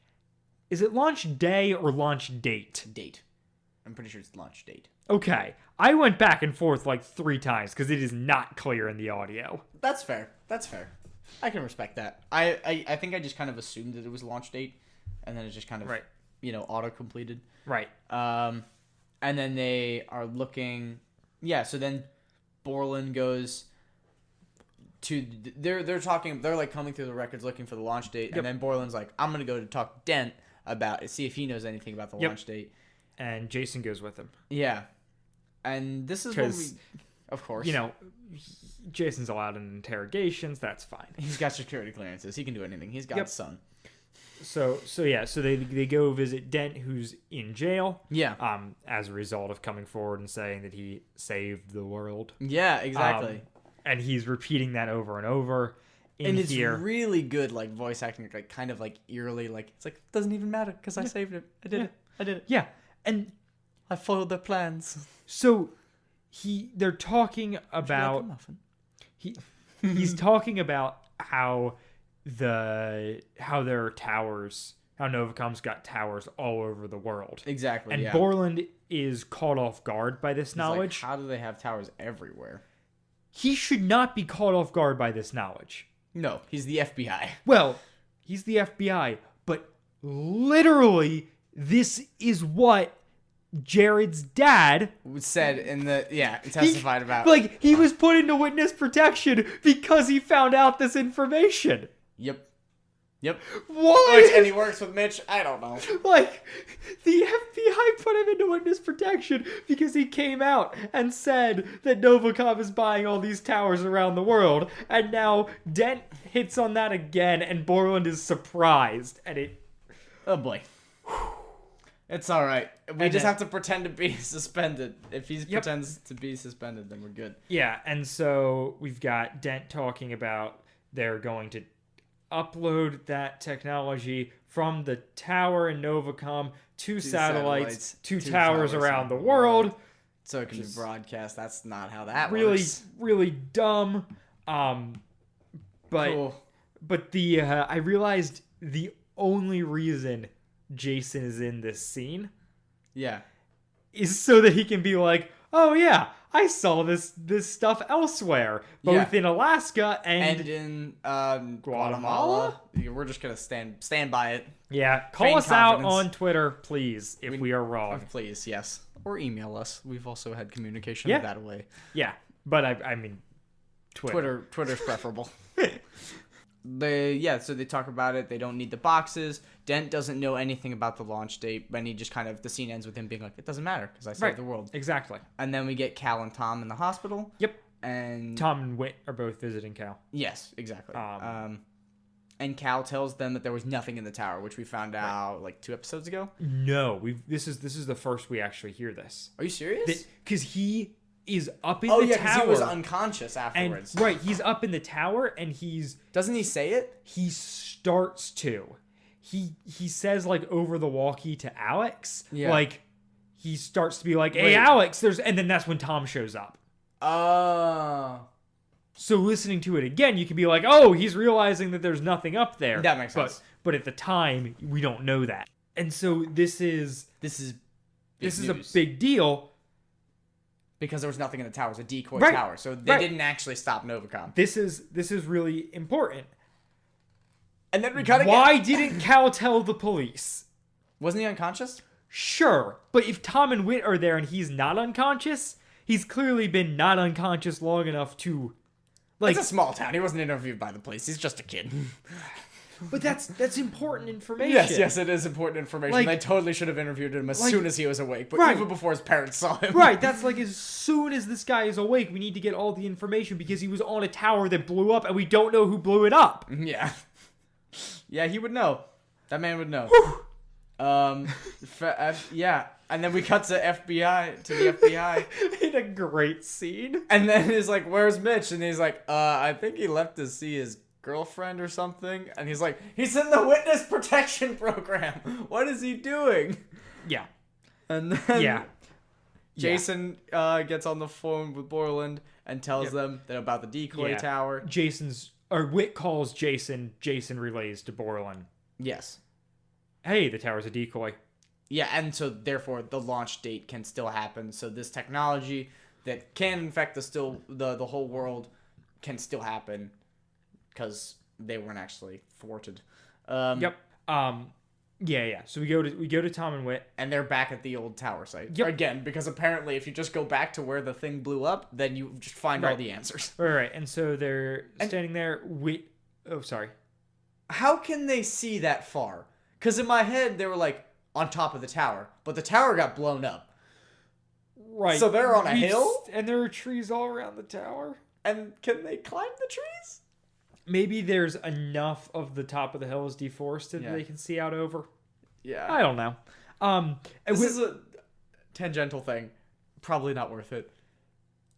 Is it launch day or launch date? Date. I'm pretty sure it's launch date. Okay. I went back and forth like 3 times because it is not clear in the audio. That's fair. I can respect that. I think I just kind of assumed that it was launch date, and then it just kind of, Right. auto-completed. Right. And then they are looking... Yeah, so then Borland goes to... They're talking... They're, like, coming through the records looking for the launch date, and then Borland's like, I'm going to go to talk to Dent about it, see if he knows anything about the launch date. And Jason goes with him. Yeah. And this is when we... Of course. Jason's allowed in interrogations. That's fine. He's got security clearances. He can do anything. He's got a son. So they go visit Dent, who's in jail. Yeah. As a result of coming forward and saying that he saved the world. Yeah, exactly. And he's repeating that over and over. And it's really good, like, voice acting, like, kind of, like, eerily, like, it's like, it doesn't even matter because I saved him. I did it. Yeah. And I followed their plans. So they're talking about he's talking about how their towers, how Novacom's got towers all over the world. Exactly. And yeah. Borland is caught off guard by this knowledge. Like, how do they have towers everywhere? He should not be caught off guard by this knowledge. No, he's the FBI. Well, he's the FBI, but literally this is what Jared's dad said in the testified about. Like, he was put into witness protection because he found out this information. Yep. Why? And he works with Mitch. I don't know. Like, the FBI put him into witness protection because he came out and said that Novacom is buying all these towers around the world, and now Dent hits on that again, and Borland is surprised, and it... Oh boy. It's all right. We just have to pretend to be suspended. If he pretends to be suspended, then we're good. Yeah, and so we've got Dent talking about they're going to upload that technology from the tower in Novacom to satellites to towers around the world. So it can be broadcast. That's not how that really, works. Really dumb. But I realized the only reason Jason is in this scene is so that he can be like, oh yeah, I saw this stuff elsewhere, both in Alaska and in Guatemala. We're just gonna stand by it. Yeah, call us out on Twitter, please, if we are wrong. Please, yes, or email us. We've also had communication that way. Yeah, but I mean, Twitter's preferable. So they talk about it. They don't need the boxes. Dent doesn't know anything about the launch date, and he just the scene ends with him being like, it doesn't matter because I saved the world. Exactly. And then we get Cal and Tom in the hospital. Yep. And Tom and Whit are both visiting Cal. Yes, exactly. And Cal tells them that there was nothing in the tower, which we found out like 2 episodes ago. No, this is the first we actually hear this. Are you serious? Because he is up in the tower. Oh yeah, because he was unconscious afterwards. And, right, he's up in the tower and he's... Doesn't he say it? He starts to. He says like over the walkie to Alex. Yeah. Like he starts to be like, hey Alex, and then that's when Tom shows up. Oh. So listening to it again, you can be like, oh, he's realizing that there's nothing up there. That makes sense. But at the time, we don't know that. And so this is a big deal. Because there was nothing in the tower. It was a decoy tower. So they didn't actually stop Novacom. This is really important. And then we cut again. Why didn't Cal tell the police? Wasn't he unconscious? Sure. But if Tom and Whit are there and he's not unconscious, he's clearly been not unconscious long enough to... Like, it's a small town. He wasn't interviewed by the police. He's just a kid. But that's important information. Yes, it is important information. Like, they totally should have interviewed him as soon as he was awake, but even before his parents saw him. Right, that's like as soon as this guy is awake, we need to get all the information because he was on a tower that blew up and we don't know who blew it up. Yeah. Yeah, he would know. That man would know. Yeah. And then we cut to the FBI. In a great scene. And then he's like, where's Mitch? And he's like, I think he left to see his girlfriend or something. And he's like, he's in the witness protection program. What is he doing? Yeah. And then Jason gets on the phone with Borland and tells them that about the decoy tower. Jason's Wit calls Jason. Jason relays to Borland. Yes. Hey, the tower's a decoy. Yeah, and so therefore the launch date can still happen. So this technology that can infect the whole world can still happen because they weren't actually thwarted. Yep. Yeah. So we go to Tom and Wit, and they're back at the old tower site again, because apparently if you just go back to where the thing blew up, then you just find all the answers. Right. And so they're standing there. Oh, sorry. How can they see that far? Because in my head they were like on top of the tower, but the tower got blown up. Right. So they're on a hill, and there are trees all around the tower. And can they climb the trees? Maybe there's enough of the top of the hill is deforested that they can see out over. Yeah. I don't know. This is a tangential thing. Probably not worth it.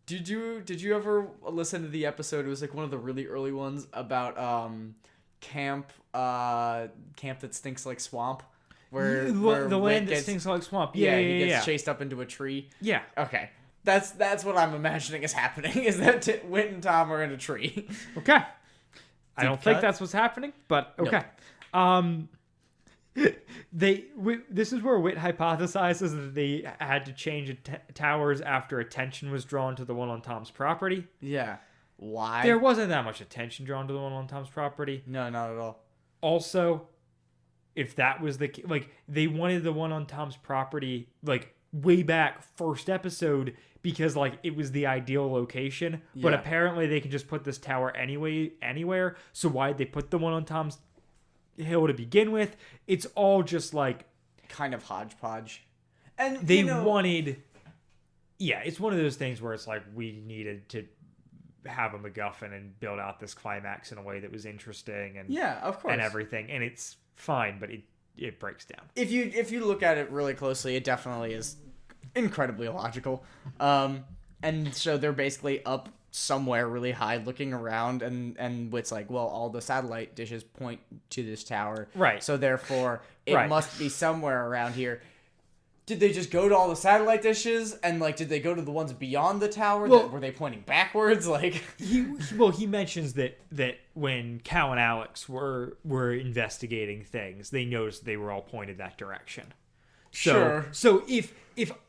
Did you ever listen to the episode? It was like one of the really early ones about camp that stinks like swamp. Where the land that stinks like swamp. Yeah, he gets chased up into a tree. Yeah. Okay. That's what I'm imagining is happening. Is that Wit and Tom are in a tree? Okay. I don't think that's what's happening, but okay. Nope. This is where Wit hypothesizes that they had to change towers after attention was drawn to the one on Tom's property. Yeah. Why? There wasn't that much attention drawn to the one on Tom's property. No, not at all. Also, if that was they wanted the one on Tom's property way back first episode because it was the ideal location, but apparently they can just put this tower anywhere. So why'd they put the one on Tom's hill to begin with? It's all just kind of hodgepodge. And they wanted, it's one of those things where it's we needed to have a MacGuffin and build out this climax in a way that was interesting and of course, and everything, and it's fine, but it breaks down. If you look at it really closely, it definitely is incredibly illogical. And so they're basically up somewhere really high looking around, and Wit's all the satellite dishes point to this tower. Right. So therefore, it must be somewhere around here. Did they just go to all the satellite dishes? And, did they go to the ones beyond the tower? Were they pointing backwards? He mentions that when Cal and Alex were investigating things, they noticed they were all pointed that direction. Sure. So if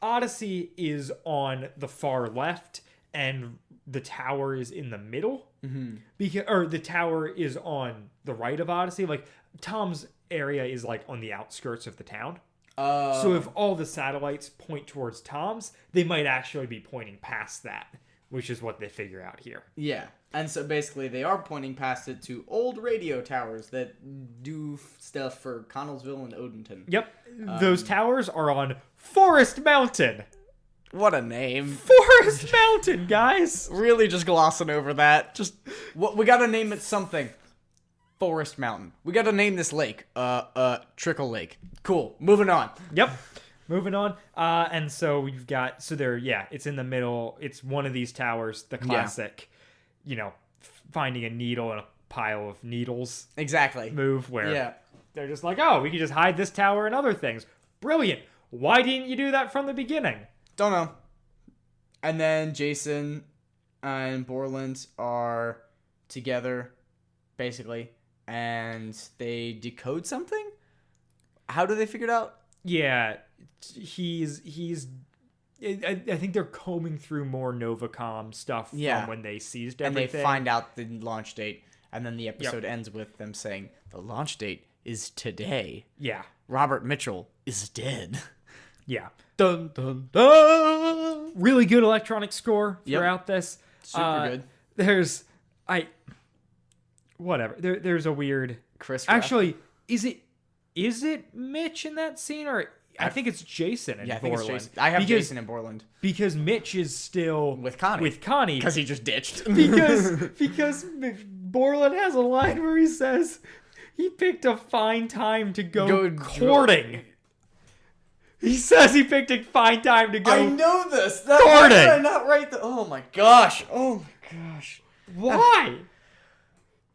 Odyssey is on the far left and the tower is in the middle, or the tower is on the right of Odyssey, Tom's area is on the outskirts of the town. So if all the satellites point towards Tom's, they might actually be pointing past that, which is what they figure out here. Yeah. And so basically they are pointing past it to old radio towers that do stuff for Connellsville and Odenton. Yep. Those towers are on Forest Mountain. What a name. Forest Mountain, guys. Really just glossing over that. We got to name it something. Forest Mountain. We got to name this lake. Trickle Lake. Cool. Moving on. Yep. Moving on. And so we've got, it's in the middle. It's one of these towers, the classic, finding a needle in a pile of needles. Exactly. Move where they're just we can just hide this tower and other things. Brilliant. Why didn't you do that from the beginning? Don't know. And then Jason and Borland are together, basically, and they decode something? How do they figure it out? Yeah, I think they're combing through more Novacom stuff from when they seized everything. And they find out the launch date, and then the episode ends with them saying, the launch date is today. Yeah. Robert Mitchell is dead. Yeah. Dun, dun, dun. Really good electronic score throughout this. Super good. There's a weird Chris. Actually, is it Mitch in that scene, or I think it's Jason and Borland. I think it's Jason. I have Jason and Borland because Mitch is still with Connie because he just ditched. because Borland has a line where he says he picked a fine time to go courting. He says he picked a fine time to go. I know this. Courting. Why did I not write the? Oh my gosh. Why?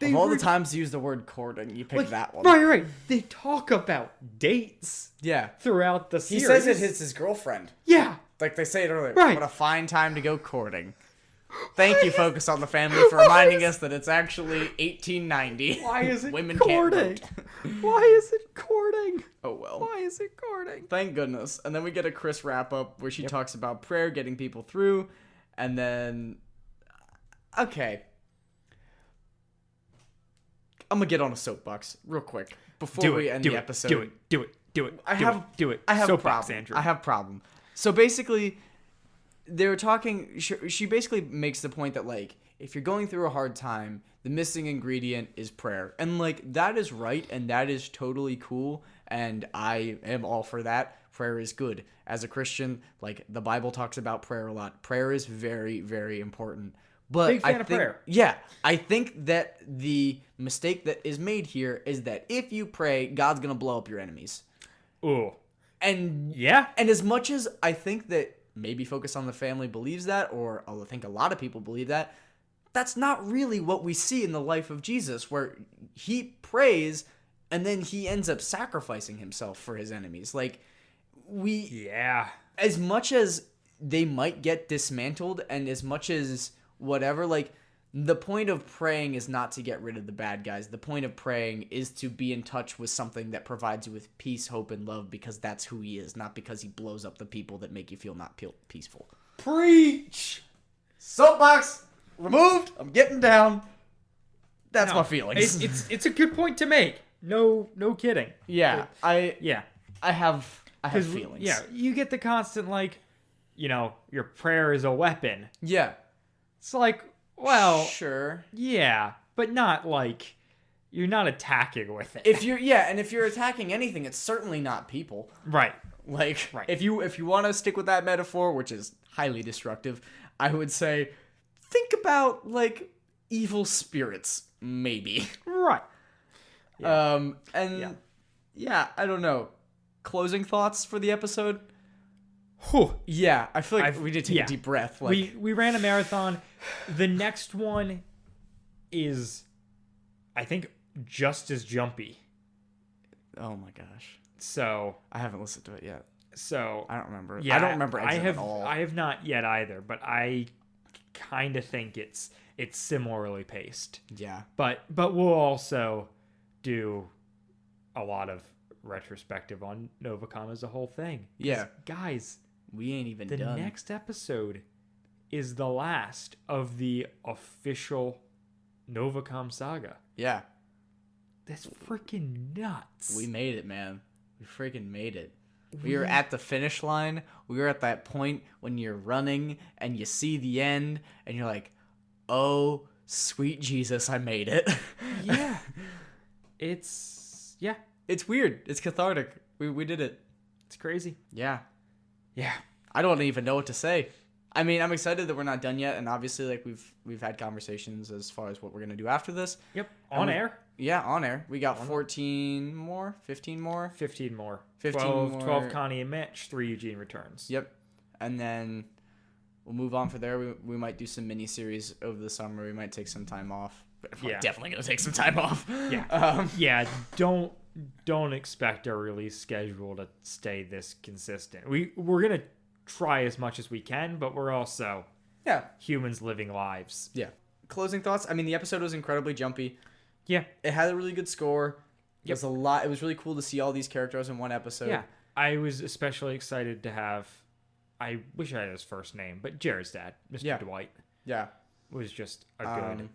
Of all the times to use the word courting, you picked that one. Right. They talk about dates. Yeah. Throughout the series. He says it hits his girlfriend. Yeah. They say it earlier. Right. What a fine time to go courting. Thank you, Focus on the Family, for reminding us that it's actually 1890. Why is it Women courting? can't vote. Why is it courting? Oh, well. Why is it courting? Thank goodness. And then we get a Chris wrap-up where she talks about prayer, getting people through, and then... Okay. I'm gonna get on a soapbox real quick before we end the episode. Do it. I have a problem. Andrew. I have a problem. So basically, they were talking. She basically makes the point that like, if you're going through a hard time, the missing ingredient is prayer, and like that is right, and that is totally cool, and I am all for that. Prayer is good. As a Christian, like the Bible talks about prayer a lot. Prayer is very, very important. But Big fan of prayer. Yeah, I think that the mistake that is made here is that if you pray, God's gonna blow up your enemies. Ooh. And Yeah. and as much as I think that maybe Focus on the Family believes that, or I think a lot of people believe that, that's not really what we see in the life of Jesus, where he prays and then he ends up sacrificing himself for his enemies. Like, as much as they might get dismantled and as much as whatever, like, the point of praying is not to get rid of the bad guys. The point of praying is to be in touch with something that provides you with peace, hope, and love, because that's who he is, not because he blows up the people that make you feel not peaceful. Preach. Soapbox removed. I'm getting down. That's my feelings. It's a good point to make. No kidding. Yeah, I have feelings. Yeah, you get the constant like, your prayer is a weapon. Yeah. It's like, well, sure. Yeah, but not like you're not attacking with it. If you're attacking anything, it's certainly not people. Right. Like, right. if you want to stick with that metaphor, which is highly destructive, I would say think about like evil spirits, maybe. Right. Yeah. I don't know. Closing thoughts for the episode? Whew. Yeah, I feel like we did take a deep breath. Like, we ran a marathon. The next one is, I think, just as jumpy. Oh my gosh. So I haven't listened to it yet. So I don't remember. Yeah, I don't remember Exit at all. I have not yet either, but I kind of think it's similarly paced. Yeah. But we'll also do a lot of retrospective on Novacom as a whole thing. Yeah. Guys, we ain't even done. The next episode is the last of the official Novacom Saga. Yeah. That's freaking nuts. We made it, man. We freaking made it. We were at the finish line. We were at that point when you're running and you see the end and you're like, oh, sweet Jesus, I made it. Yeah. It's weird. It's cathartic. We did it. It's crazy. Yeah. Yeah. I don't even know what to say. I mean, I'm excited that we're not done yet, and obviously, like, we've had conversations as far as what we're gonna do after this. Yep. On air. Yeah, on air. We got 14 more, 15 more. 15 more. 15 more. 12 Connie and Mitch, 3 Eugene returns. Yep. And then we'll move on from there. We might do some mini-series over the summer. We might take some time off. We're definitely going to take some time off. Yeah. Don't expect our release schedule to stay this consistent. We're going to try as much as we can, but we're also humans living lives. Yeah. Closing thoughts. I mean, the episode was incredibly jumpy. Yeah. It had a really good score. It was a lot. It was really cool to see all these characters in one episode. Yeah. I was especially excited to have, I wish I had his first name, but Jared's dad, Mr. Dwight. Yeah. Was just a good.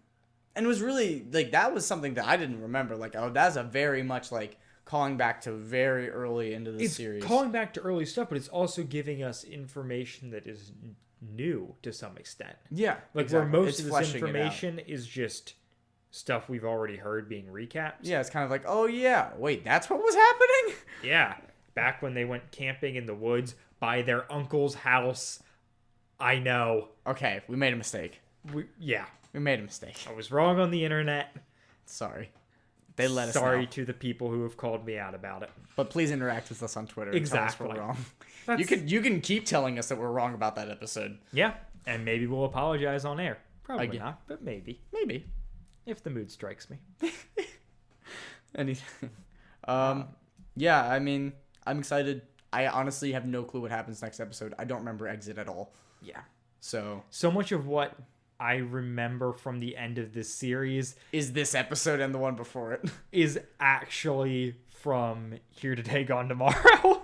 And it was really, like, that was something that I didn't remember. Like, oh, that's a very much, like, calling back to very early into the series. It's calling back to early stuff, but it's also giving us information that is new to some extent. Yeah. Like, where most of this information is just stuff we've already heard being recapped. Yeah, it's kind of like, oh, yeah, wait, that's what was happening? Yeah. Back when they went camping in the woods by their uncle's house. I know. Okay, we made a mistake. We made a mistake. I was wrong on the internet. Sorry. They let us know. Sorry to the people who have called me out about it. But please interact with us on Twitter. Exactly. And tell us we're wrong. You can keep telling us that we're wrong about that episode. Yeah, and maybe we'll apologize on air. Probably not, but maybe. Maybe. If the mood strikes me. Anything. Yeah, I mean, I'm excited. I honestly have no clue what happens next episode. I don't remember Exit at all. Yeah. So much of what I remember from the end of this series Is this episode and the one before it? is actually from Here Today, Gone Tomorrow.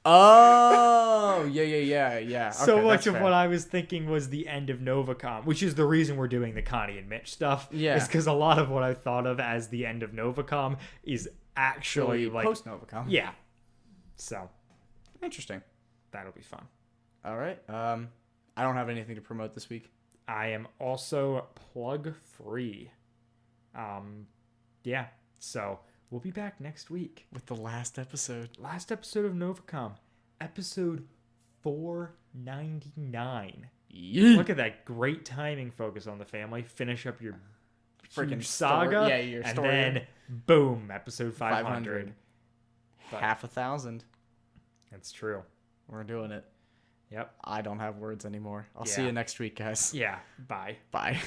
Oh, yeah. So Okay, much that's of fair. what I was thinking was the end of Novacom, which is the reason we're doing the Connie and Mitch stuff. Yeah. Is because a lot of what I thought of as the end of Novacom is actually like post Novacom. Yeah. So Interesting. that'll be fun. All right. I don't have anything to promote this week. I am also plug free. Yeah. So we'll be back next week. With the last episode. Last episode of Novacom, episode 499. Look at that great timing. Focus on the family. Finish up your Freaking huge saga. story. Yeah, your and story. then boom, episode 500. But- Half 1,000. That's true. We're doing it. Yep. I don't have words anymore. I'll see Yeah. you next week, guys. Yeah. Bye. Bye.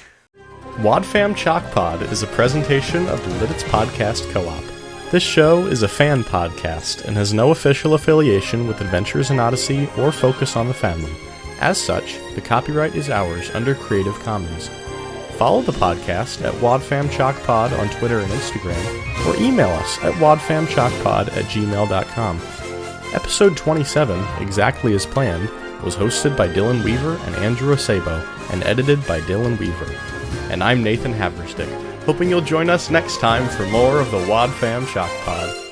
Wadfam Chalk Pod is a presentation of the Lidditz Podcast Co-op. This show is a fan podcast and has no official affiliation with Adventures in Odyssey or Focus on the Family. As such, the copyright is ours under Creative Commons. Follow the podcast at Wadfam Chalk Pod on Twitter and Instagram, or email us at wadfamchalkpod@gmail.com. Episode 27, exactly as planned, was hosted by Dylan Weaver and Andrew Acebo, and edited by Dylan Weaver. And I'm Nathan Haverstick, hoping you'll join us next time for more of the Wadfam Chalk Pod.